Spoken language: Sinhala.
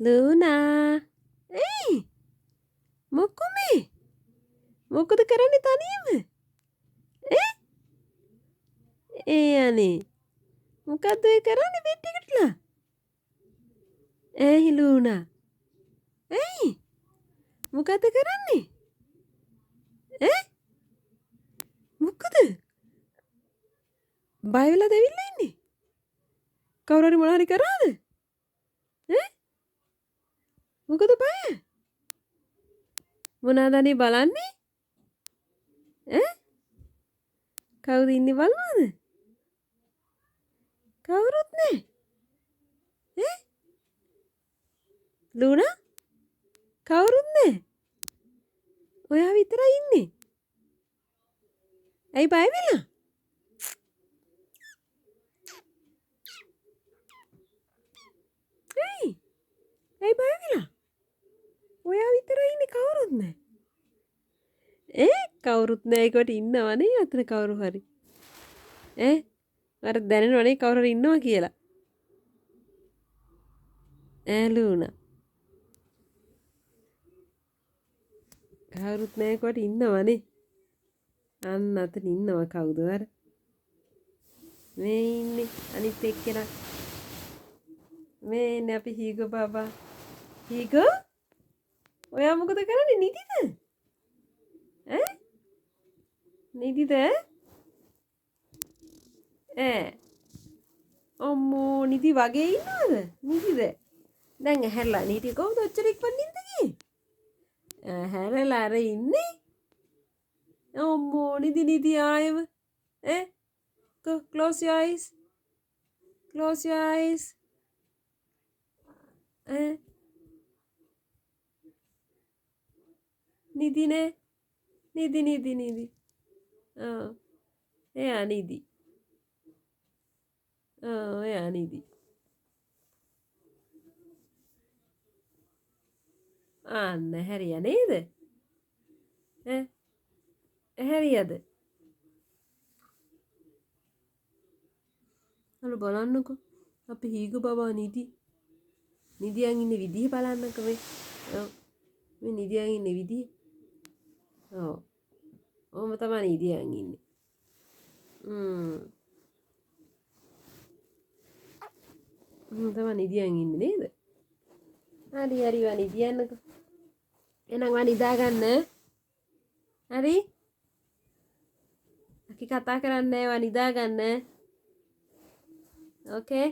Luna. Ei, මොකෝ මේ? මොකද කරන්නේ තනියම? ඒ අනේ. මොකද්ද ඔය කරන්නේ බෙඩ් එකටලා? ඇයි ලූනා? ඇයි? මොකද්ද කරන්නේ? ඈ? මොකද? බය වෙලාද ඇවිල්ලා ඉන්නේ? කවුරු හරි මොනවා හරි කරාද? ඈ? මොකද බය? මොනවාද අනේ බලන්නේ? ඈ? කවුද ඉන්නේ බලනවද? කවුරුත් නැහැ. ඈ? ලූනා? කවුරුත් නැහැ. ඔයා විතරයි ඉන්නේ. ඇයි බය වෙලා? ඇයි? ඇයි බය වෙලා? ඔයා විතරයි ඉන්නේ කවුරුත් නැහැ. කවුරුත් නැහැ ඒකට ඉන්නවනේ අතන කවුරු හරි. අර දැනෙනවනේ කවුරු හරි ඉන්නවා කියලා. ලූනා. කවුරුත් නැහැ කොට ඉන්නවනේ. අන්න අතන ඉන්නවා කවුද අර? මේ ඉන්නේ අනිත් එක්කෙනා. මේ ඉන්නේ අපි හීගෝ බබා. හීගෝ? ඔයා මොකද කරන්නේ නිදිද? නිදිද? අම්මෝ නිදි වගේ ඉන්නවද? නිදිද? දැන් ඇහැරලා නීටි කොහොමද ඔච්චර ඉක්මන් නින්ද ගියේ? ඇහැරලා අර ඉන්නේ? අම්මෝ නිදි ආයෙම. Close your eyes. Close your eyes. නිදිනේ. නිදි. එයා නිදි. එයා නිදි. අන්න හැරියා නේද? හැරියද? අර බලන්නකෝ. අපි හීග බබා නිදි. නිදියන් ඉන්න විදිහ බලන්නකෝ මේ. මේ නිදියන් ඉන්න විදිහ. ඔහොම තමයි නිදියන් ඉන්නේ. තමයි නිදියන් ඉන්නේ නේද? හරි වා නිදියන්නකෝ. එහෙනම් වා නිදාගන්න. හරි? අපි කතා කරන්නේ නැහැ වා නිදාගන්න. Okay?